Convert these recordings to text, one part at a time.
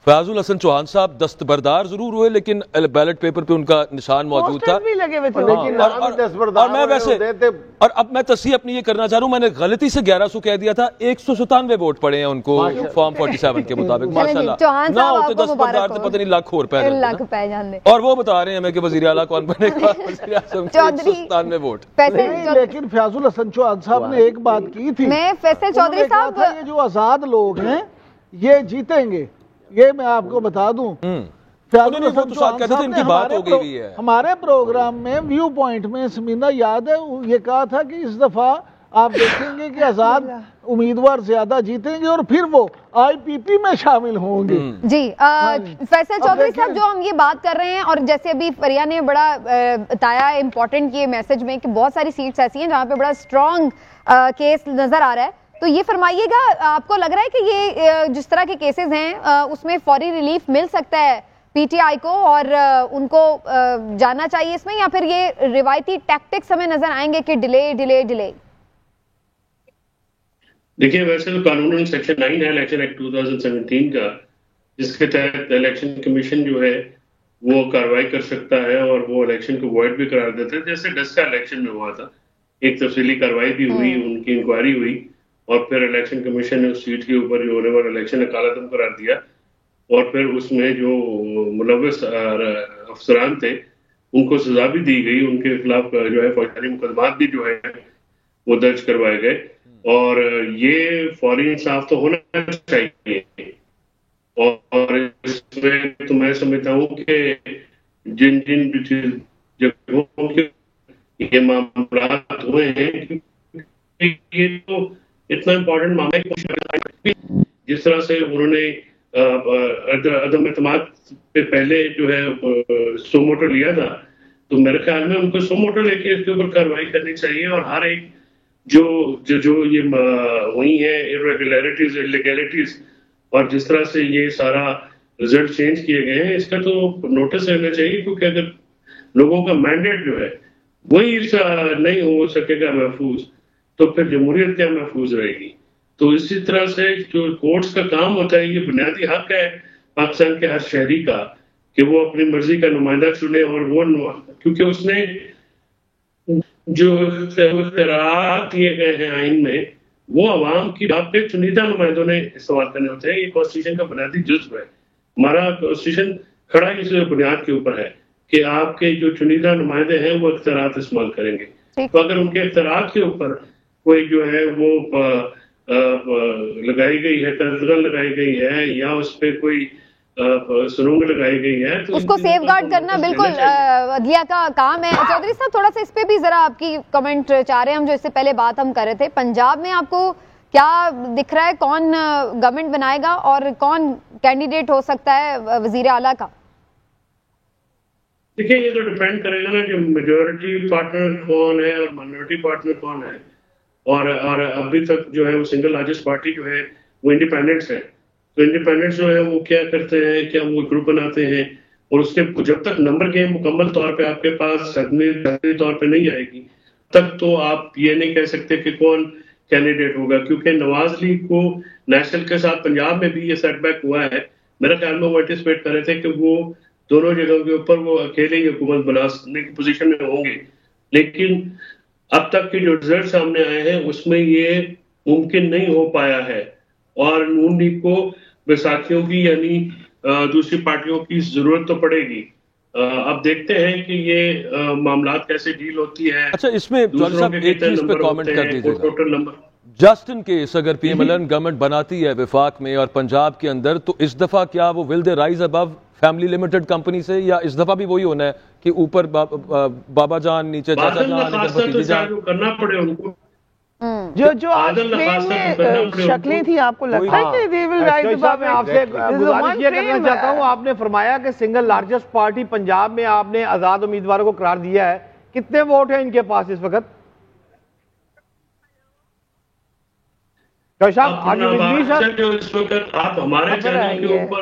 فیاض الحسن چوہان صاحب دستبردار ضرور ہوئے لیکن بیلٹ پیپر پہ ان کا نشان موجود تھا اور میں ویسے اور اب میں تصحیح اپنی یہ کرنا چاہ رہا ہوں، میں نے غلطی سے 1100 کہہ دیا تھا، 197 ووٹ پڑے ہیں ان کو فارم 47 کے مطابق، ماشاءاللہ نہ ہوتے دستبردار تو پتہ نہیں لاکھ اور پہ جاندے، اور وہ بتا رہے ہیں ہمیں کہ وزیر اعلیٰ کون بنے گا، وزیر اعظم 197 ووٹ۔ لیکن فیاض الحسن چوہان صاحب نے ایک بات کی تھی، میں فیصل چودھری صاحب یہ جو آزاد لوگ ہیں یہ جیتیں گے، یہ میں آپ کو بتا دوں۔ فیاض الحسن چوہان صاحب نے ہمارے پروگرام میں ویو پوائنٹ میں سمینہ یاد ہے یہ کہا تھا کہ اس دفعہ آپ دیکھیں گے کہ آزاد امیدوار زیادہ جیتیں گے اور پھر وہ آئی پی پی میں شامل ہوں گے۔ جی فیصل چودھری صاحب جو ہم یہ بات کر رہے ہیں، اور جیسے ابھی فریہ نے بڑا بتایا امپورٹنٹ یہ میسج میں کہ بہت ساری سیٹس ایسی ہیں جہاں پہ بڑا اسٹرانگ کیس نظر آ رہا ہے، تو یہ فرمائیے گا آپ کو لگ رہا ہے کہ یہ جس طرح کے کیسز ہیں اس میں فوری ریلیف مل سکتا ہے پی ٹی آئی کو اور ان کو جانا چاہیے اس میں، یا پھر یہ روایتی ٹیکٹکس ہمیں نظر آئیں گے کہ ڈیلے ڈیلے ڈیلے؟ دیکھیں ویسے تو قانون سیکشن 9 ہے الیکشن ایکٹ 2017 کا، جس کے تحت الیکشن کمیشن جو ہے وہ کارروائی کر سکتا ہے اور وہ الیکشن کو وائڈ بھی قرار دیتا ہے، جیسے ڈسکا الیکشن میں ہوا تھا، ایک تفصیلی کارروائی بھی ہوئی، ان کی انکوائری ہوئی اور پھر الیکشن کمیشن نے اس سیٹ کے اوپر جو ہونے والا الیکشن کالعدم قرار دیا، اور پھر اس میں جو ملوث افسران تھے ان کو سزا بھی دی گئی، ان کے خلاف جو ہے فوجداری مقدمات بھی جو ہے وہ درج کروائے گئے، اور یہ فوری انصاف تو ہونا چاہیے۔ اور اس میں تو میں سمجھتا ہوں کہ جن جگہوں کے یہ معاملات ہوئے ہیں، یہ تو اتنا امپورٹنٹ معاملہ ہے، جس طرح سے انہوں نے عدم اعتماد پہ پہلے جو ہے سو موٹو لیا تھا، تو میرے خیال میں ان کو سو موٹو لے کے اس کے اوپر کارروائی کرنی چاہیے، اور ہر ایک جو یہ ہوئی ہیں irregularities illegalities اور جس طرح سے یہ سارا رزلٹ چینج کیے گئے ہیں، اس کا تو نوٹس لینا چاہیے، کیونکہ اگر لوگوں کا مینڈیٹ جو ہے وہی نہیں ہو سکے گا محفوظ تو پھر جمہوریت کیا محفوظ رہے گی۔ تو اسی طرح سے جو کورٹس کا کام ہوتا ہے، یہ بنیادی حق ہے پاکستان کے ہر شہری کا کہ وہ اپنی مرضی کا نمائندہ چنے، اور وہ کیونکہ اس نے جو اختیارات دیے گئے ہیں آئین میں وہ عوام کی آپ کے چنیدہ نمائندوں نے استعمال کرنے ہوتے ہیں، یہ کانسٹیٹیوشن کا بنیادی جزو ہے، ہمارا کانسٹیٹیوشن کھڑا اس بنیاد کے اوپر ہے کہ آپ کے جو چنیدہ نمائندے ہیں وہ اختیارات استعمال کریں گے، تو اگر ان کے اختیارات کے اوپر کوئی جو ہے وہ لگائی گئی ہے، ترجمہ لگائی گئی ہے، یا اس پہ کوئی سرنگ لگائی گئی ہے تو اس کو سیف گارڈ کرنا بالکل عدلیہ کا کام ہے۔ چودھری صاحب تھوڑا سا اس پہ بھی ذرا آپ کی کمنٹ چاہ رہے ہیں ہم، جو اس سے پہلے بات ہم کر رہے تھے، پنجاب میں آپ کو کیا دکھ رہا ہے، کون گورنمنٹ بنائے گا اور کون کینڈیڈیٹ ہو سکتا ہے وزیر اعلیٰ کا؟ دیکھیں یہ تو ڈیپینڈ کرے گا نا کہ میجورٹی پارٹنر کون ہے اور مائنورٹی پارٹنر کون ہے، اور ابھی تک جو ہے وہ سنگل لارجسٹ پارٹی جو ہے وہ انڈیپینڈنٹس ہے، تو انڈیپینڈنٹس جو ہے وہ کیا کرتے ہیں، کیا وہ گروپ بناتے ہیں، اور اس کے جب تک نمبر گیم مکمل طور پہ آپ کے پاس حتمی طور پہ نہیں آئے گی تب تو آپ یہ نہیں کہہ سکتے کہ کون کینڈیڈیٹ ہوگا، کیونکہ نواز لیگ کو نیشنل کے ساتھ پنجاب میں بھی یہ سیٹ بیک ہوا ہے، میرے خیال میں وہ انٹیسپیٹ کر رہے تھے کہ وہ دونوں جگہوں کے اوپر وہ اکیلے ہی حکومت بنانے کی پوزیشن میں ہوں گے، لیکن اب تک کے جو رزلٹ سامنے آئے ہیں اس میں یہ ممکن نہیں ہو پایا ہے، اور نون لیگ کو بیساکھیوں کی یعنی دوسری پارٹیوں کی ضرورت تو پڑے گی۔ اب دیکھتے ہیں کہ یہ معاملات کیسے ڈیل ہوتی ہے۔ اچھا اس میں جوہر صاحب ایک چیز پہ کامنٹ کر دیجیے گا، جسٹ ان کیس اگر P M L N government بناتی ہے وفاق میں اور پنجاب کے اندر، تو اس دفعہ کیا وہ ول دے rise above family limited company سے، یا اس دفعہ بھی وہی ہونا ہے کہ اوپر بابا جان نیچے چاچا جان بھتیجے جان کرنا پڑے ان کو؟ جو شکلیں تھی آپ کو لگتا ہے کہ they will rise above؟ میں آپ سے گزارش یہ کرنا چاہتا ہوں، آپ نے فرمایا کہ سنگل لارجسٹ پارٹی پنجاب میں آپ نے آزاد امیدواروں کو قرار دیا ہے، کتنے ووٹ ہیں ان کے پاس اس وقت؟ آپ ہمارے چینل کے اوپر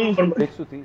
130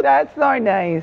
That's not nice.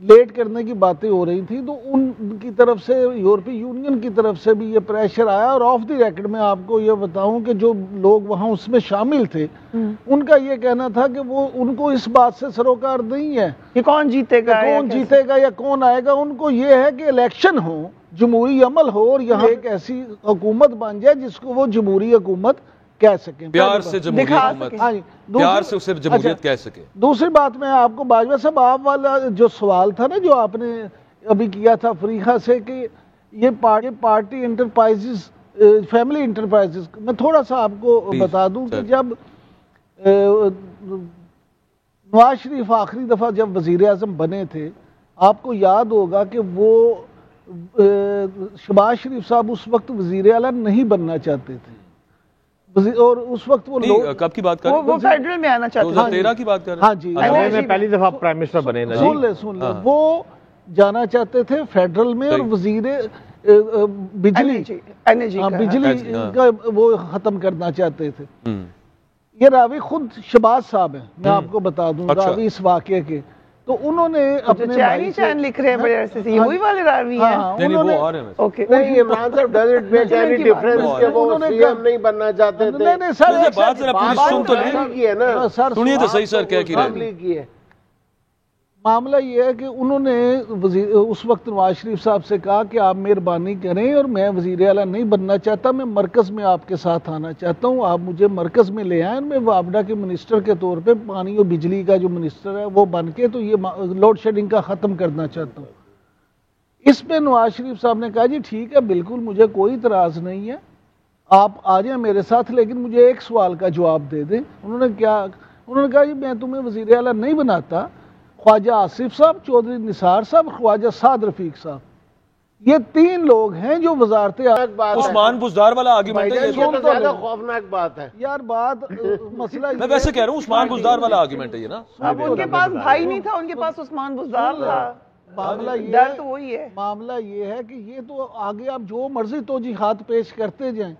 لیٹ کرنے کی باتیں ہو رہی تھیں تو ان کی طرف سے یورپی یونین کی طرف سے بھی یہ پریشر آیا, اور آف دی ریکڈ میں آپ کو یہ بتاؤں کہ جو لوگ وہاں اس میں شامل تھے ان کا یہ کہنا تھا کہ وہ ان کو اس بات سے سروکار نہیں ہے کہ کون جیتے گا یا کون آئے گا. ان کو یہ ہے کہ الیکشن ہو, جمہوری عمل ہو, اور یہاں ایک ایسی حکومت بن جائے جس کو وہ جمہوری حکومت کہہ سکیں, پیار سے جمہوری حکومت, پیار سے اسے جمہوریت کہہ سکے. دوسری بات میں آپ کو باجوہ صاحب, آپ والا جو سوال تھا نا جو آپ نے ابھی کیا تھا افریقہ سے کہ یہ پارٹی انٹرپرائزز, فیملی انٹرپرائزز, میں تھوڑا سا آپ کو بتا دوں کہ جب نواز شریف آخری دفعہ جب وزیر اعظم بنے تھے, آپ کو یاد ہوگا کہ وہ شہباز شریف صاحب اس وقت وزیر اعلیٰ نہیں بننا چاہتے تھے, اور اس وقت وہ لوگ کب کی بات کر رہے ہیں؟ وہ فیڈرل میں آنا چاہتے ہیں, 2013 کی بات کر رہے ہیں. ہاں جی, میں پہلی دفعہ پرائم منسٹر بنے نا, سن لیں, وہ جانا چاہتے تھے فیڈرل میں, اور وزیر بجلی کا وہ ختم کرنا چاہتے تھے. یہ راوی خود شہباز صاحب ہیں, میں آپ کو بتا دوں راوی اس واقعے کے. تو انہوں نے اپنے چین لکھ رہے ہیں بڑے عرصے سے, وہی والے راوی ہیں. نہیں, عمران صاحب does it make any difference کہ وہ سی ایم نہیں بننا چاہتے تھے؟ نہیں سر, بات ذرا پوری سن تو لیں, سنیے تو صحیح سر کیا کی رہے ہیں. معاملہ یہ ہے کہ انہوں نے اس وقت نواز شریف صاحب سے کہا کہ آپ مہربانی کریں, اور میں وزیر اعلیٰ نہیں بننا چاہتا, میں مرکز میں آپ کے ساتھ آنا چاہتا ہوں, آپ مجھے مرکز میں لے آئیں, میں وابڈا کے منسٹر کے طور پہ پانی اور بجلی کا جو منسٹر ہے وہ بن کے تو یہ لوڈ شیڈنگ کا ختم کرنا چاہتا ہوں. اس پہ نواز شریف صاحب نے کہا جی ٹھیک ہے, بالکل مجھے کوئی اعتراض نہیں ہے, آپ آ جائیں میرے ساتھ, لیکن مجھے ایک سوال کا جواب دے دیں. انہوں نے کہا جی میں تمہیں وزیر اعلیٰ نہیں بناتا, خواجہ آصف صاحب, چودھری نثار صاحب, خواجہ سعد رفیق صاحب, یہ 3 لوگ ہیں جو وزارت. عثمان بزدار والا آرگیومنٹ ہے, یہ تو زیادہ خوفناک بات ہے یار. بات مسئلہ میں ویسے کہہ رہا ہوں عثمان بزدار والا آرگیومنٹ ہے یہ نا. اب ان کے پاس بھائی نہیں تھا, ان کے پاس عثمان بزدار تھا. معاملہ یہ ہے کہ یہ تو آگے آپ جو مرضی توجیحات پیش کرتے جائیں,